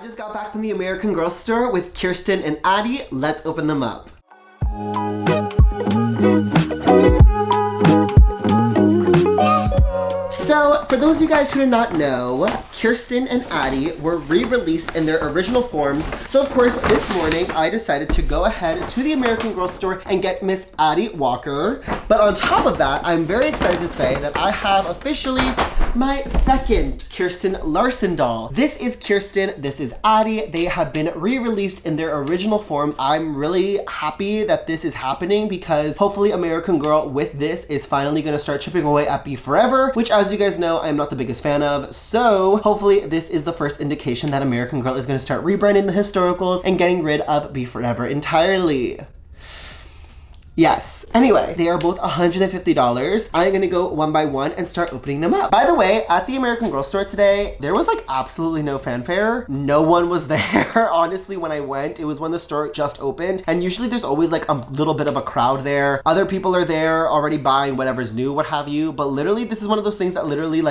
I just got back from the American Girl store with Kirsten and Addie. Let's open them up. So, for those of you guys who do not know, Kirsten and Addie were re-released in their original forms. So, of course, this morning, I decided to go ahead to the American Girl store and get Miss Addie Walker. But on top of that, I'm very excited to say that I have officially my second Kirsten Larson doll. This is Kirsten, this is Addie. They have been re-released in their original forms. I'm really happy that this is happening because hopefully American Girl with this is finally gonna start chipping away at Be Forever, which as you guys know, I'm not the biggest fan of. So hopefully this is the first indication that American Girl is gonna start rebranding the historicals and getting rid of Be Forever entirely. Yes. Anyway, they are both $150. I'm gonna go one by one and start opening them up. By the way, at the American Girl store today, there was like absolutely no fanfare. No one was there. Honestly, when I went, it was when the store just opened. And usually there's always like a little bit of a crowd there. Other people are there already buying whatever's new, what have you. But literally, this is one of those things that literally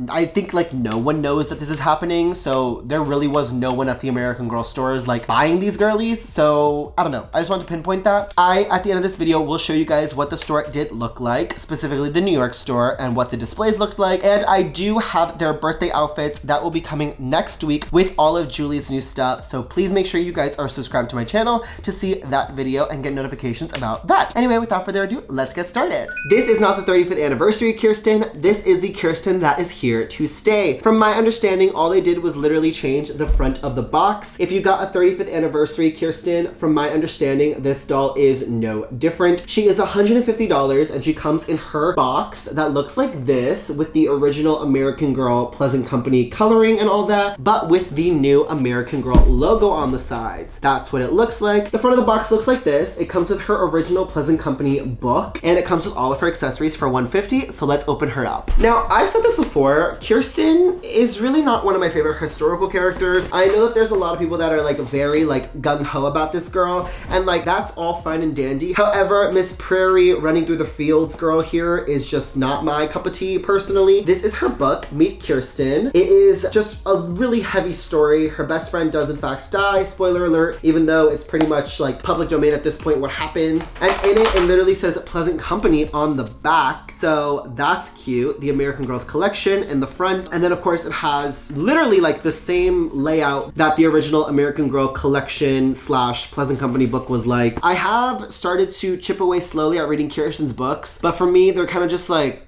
I think like no one knows that this is happening. So there really was no one at the American Girl stores like buying these girlies. So I don't know. I just wanted to pinpoint that. At the end of this video, will show you guys what the store did look like, specifically the New York store, and what the displays looked like. And I do have their birthday outfits that will be coming next week with all of Julie's new stuff. So please make sure you guys are subscribed to my channel to see that video and get notifications about that. Anyway, without further ado, let's get started. This is not the 35th anniversary Kirsten. This is the Kirsten that is here to stay. From my understanding, all they did was literally change the front of the box. If you got a 35th anniversary Kirsten, from my understanding, this doll is no different. She is $150 and she comes in her box that looks like this with the original American Girl Pleasant Company coloring and all that, but with the new American Girl logo on the sides. That's what it looks like. The front of the box looks like this. It comes with her original Pleasant Company book and it comes with all of her accessories for $150. So let's open her up. Now, I've said this before, Kirsten is really not one of my favorite historical characters. I know that there's a lot of people that are like very like gung-ho about this girl and like that's all fine and dandy. However, Miss Prairie running through the fields girl here is just not my cup of tea personally. This is her book, Meet Kirsten. It is just a really heavy story. Her best friend does in fact die, spoiler alert, even though it's pretty much like public domain at this point what happens. And in it, it literally says Pleasant Company on the back. So that's cute. The American Girls collection in the front. And then of course it has literally like the same layout that the original American Girl collection / Pleasant Company book was like. I have started to chip away slowly at reading Kirsten's books, but for me, they're kind of just like,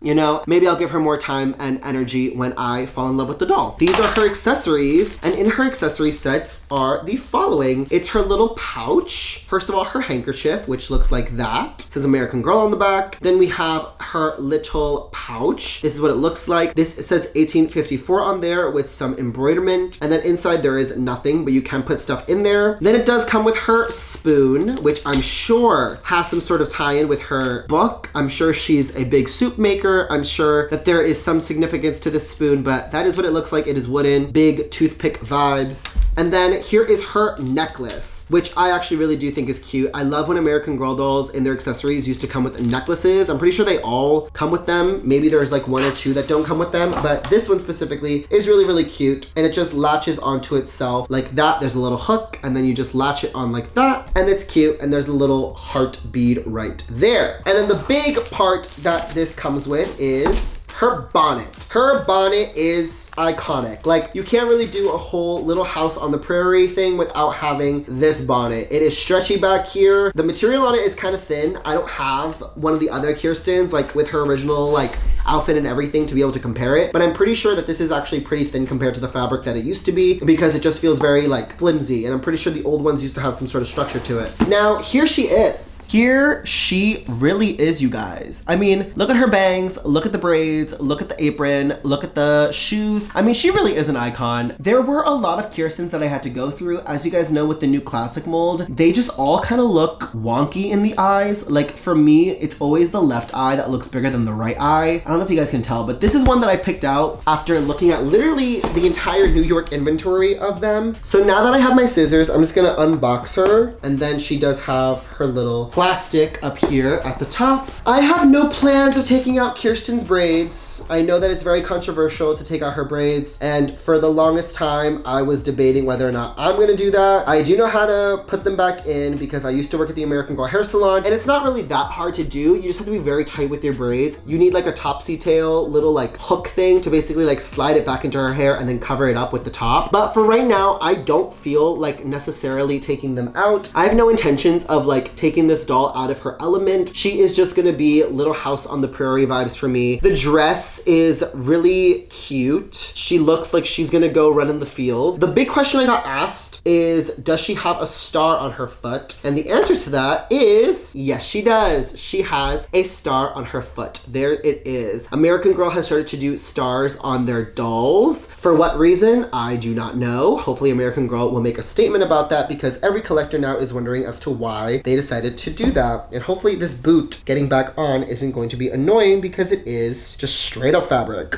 you know, maybe I'll give her more time and energy when I fall in love with the doll. These are her accessories, and in her accessory sets are the following. It's her little pouch. First of all, her handkerchief, which looks like that. It says American Girl on the back. Then we have her little pouch. This is what it looks like. It says 1854 on there with some embroiderment, and then inside there is nothing, but you can put stuff in there. Then it does come with her spoon, which I'm sure has some sort of tie-in with her book. I'm sure she's a big soup maker. I'm sure that there is some significance to this spoon, but that is what it looks like. It is wooden, big toothpick vibes. And then here is her necklace, which I actually really do think is cute. I love when American Girl dolls in their accessories used to come with necklaces. I'm pretty sure they all come with them. Maybe there's like one or two that don't come with them, but this one specifically is really, really cute. And it just latches onto itself like that. There's a little hook and then you just latch it on like that. And it's cute. And there's a little heart bead right there. And then the big part that this comes with is her bonnet. Her bonnet is iconic. Like, you can't really do a whole Little House on the Prairie thing without having this bonnet. It is stretchy back here. The material on it is kind of thin. I don't have one of the other Kirstens, like with her original like outfit and everything to be able to compare it, but I'm pretty sure that this is actually pretty thin compared to the fabric that it used to be because it just feels very like flimsy, and I'm pretty sure the old ones used to have some sort of structure to it. Now, here she is. Here she really is, you guys. I mean, look at her bangs, look at the braids, look at the apron, look at the shoes. I mean, she really is an icon. There were a lot of Kirstens that I had to go through. As you guys know, with the new classic mold, they just all kind of look wonky in the eyes. Like for me, it's always the left eye that looks bigger than the right eye. I don't know if you guys can tell, but this is one that I picked out after looking at literally the entire New York inventory of them. So now that I have my scissors, I'm just gonna unbox her. And then she does have her little plastic up here at the top. I have no plans of taking out Kirsten's braids. I know that it's very controversial to take out her braids, and for the longest time, I was debating whether or not I'm gonna do that. I do know how to put them back in because I used to work at the American Girl hair salon, and it's not really that hard to do. You just have to be very tight with your braids. You need like a topsy tail little like hook thing to basically like slide it back into her hair and then cover it up with the top. But for right now, I don't feel like necessarily taking them out. I have no intentions of like taking this doll out of her element. She is just gonna be Little House on the Prairie vibes for me. The dress is really cute. She looks like she's gonna go run in the field. The big question I got asked is, does she have a star on her foot? And the answer to that is, yes, she does. She has a star on her foot. There it is. American Girl has started to do stars on their dolls. For what reason? I do not know. Hopefully American Girl will make a statement about that because every collector now is wondering as to why they decided to do that. And hopefully this boot getting back on isn't going to be annoying because it is just straight up fabric.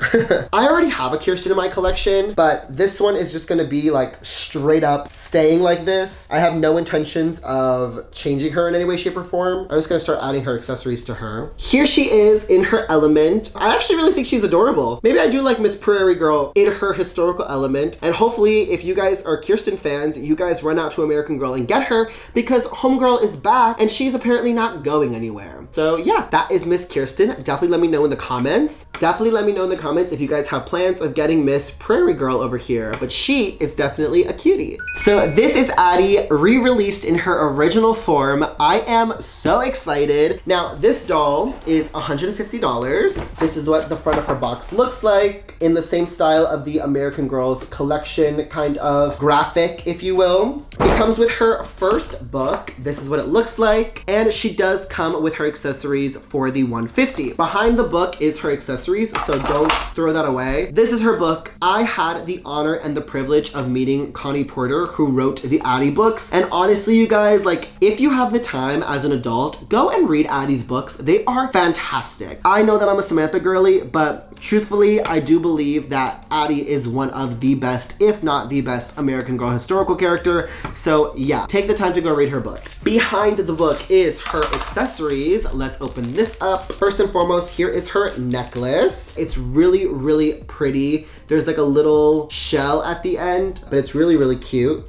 I already have a Kirsten in my collection, but this one is just gonna be like straight up staying like this. I have no intentions of changing her in any way, shape, or form. I'm just gonna start adding her accessories to her. Here she is in her element. I actually really think she's adorable. Maybe I do like Miss Prairie Girl in her historical element, and hopefully if you guys are Kirsten fans, you guys run out to American Girl and get her because Homegirl is back and she's apparently not going anywhere. So yeah, that is Miss Kirsten. Definitely let me know in the comments. Definitely let me know in the comments if you guys have plans of getting Miss Prairie Girl over here, but she is definitely a cutie. So this is Addie re-released in her original form. I am so excited. Now this doll is $150. This is what the front of her box looks like in the same style of the American Girls collection kind of graphic, if you will. It comes with her first book. This is what it looks like, and she does come with her accessories for the $150. Behind the book is her accessories, so don't throw that away. This is her book. I had the honor and the privilege of meeting Connie Porter, who wrote the Addie books, and honestly, you guys, like, if you have the time as an adult, go and read Addie's books. They are fantastic. I know that I'm a Samantha girly, but truthfully, I do believe that Addie is one of the best, if not the best, American Girl historical character. So yeah, take the time to go read her book. Behind the book is her accessories. Let's open this up. First and foremost, here is her necklace. It's really, really pretty. There's like a little shell at the end, but it's really, really cute.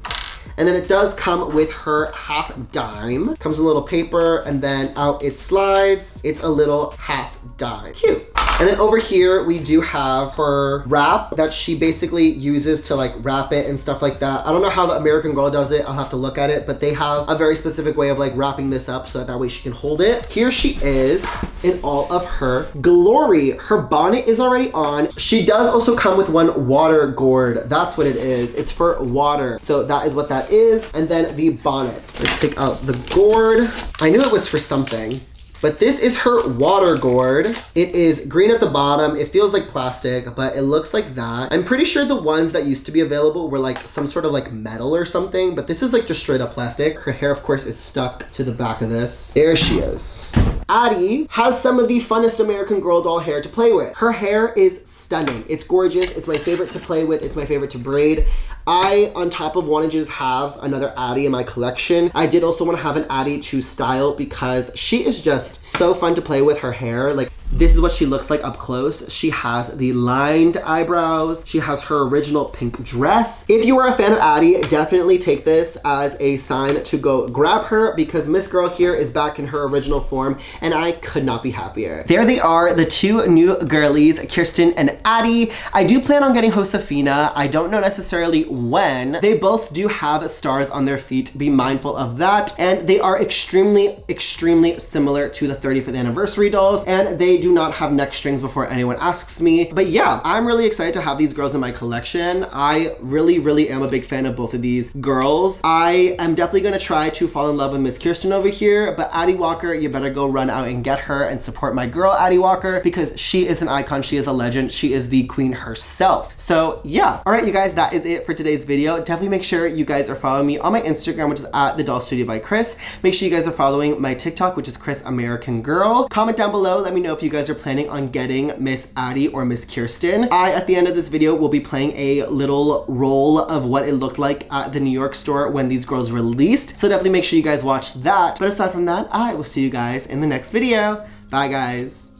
And then it does come with her half dime. Comes with a little paper, and then out it slides. It's a little half dime. Cute. And then over here, we do have her wrap that she basically uses to like wrap it and stuff like that. I don't know how the American Girl does it. I'll have to look at it, but they have a very specific way of like wrapping this up so that way she can hold it. Here she is in all of her glory. Her bonnet is already on. She does also come with one water gourd. That's what it is. It's for water. So that is what that is. And then the bonnet. Let's take out the gourd. I knew it was for something. But this is her water gourd. It is green at the bottom. It feels like plastic, but it looks like that. I'm pretty sure the ones that used to be available were like some sort of like metal or something, but this is like just straight up plastic. Her hair, of course, is stuck to the back of this. There she is. Addie has some of the funnest American Girl doll hair to play with. Her hair is stunning. It's gorgeous. It's my favorite to play with. It's my favorite to braid. I, on top of wanting to just have another Addie in my collection, I did also want to have an Addie to style because she is just so fun to play with her hair. Like, this is what she looks like up close. She has the lined eyebrows. She has her original pink dress. If you are a fan of Addie, definitely take this as a sign to go grab her because Miss Girl here is back in her original form and I could not be happier. There they are, the two new girlies, Kirsten and Addie. I do plan on getting Josefina. I don't know necessarily when. They both do have stars on their feet. Be mindful of that. And they are extremely, extremely similar to the 35th anniversary dolls, and they do not have neck strings before anyone asks me. But yeah, I'm really excited to have these girls in my collection. I really, really am a big fan of both of these girls. I am definitely gonna try to fall in love with Miss Kirsten over here, but Addie Walker, you better go run out and get her and support my girl Addie Walker because she is an icon, she is a legend, she is the queen herself. So yeah, all right, you guys, that is it for today's video. Definitely make sure you guys are following me on my Instagram, which is at The Doll Studio by Chris. Make sure you guys are following my TikTok, which is Chris American Girl. Comment down below, let me know if you you guys are planning on getting Miss Addie or Miss Kirsten. At the end of this video, will be playing a little roll of what it looked like at the New York store when these girls released. So definitely make sure you guys watch that. But aside from that, I will see you guys in the next video. Bye, guys.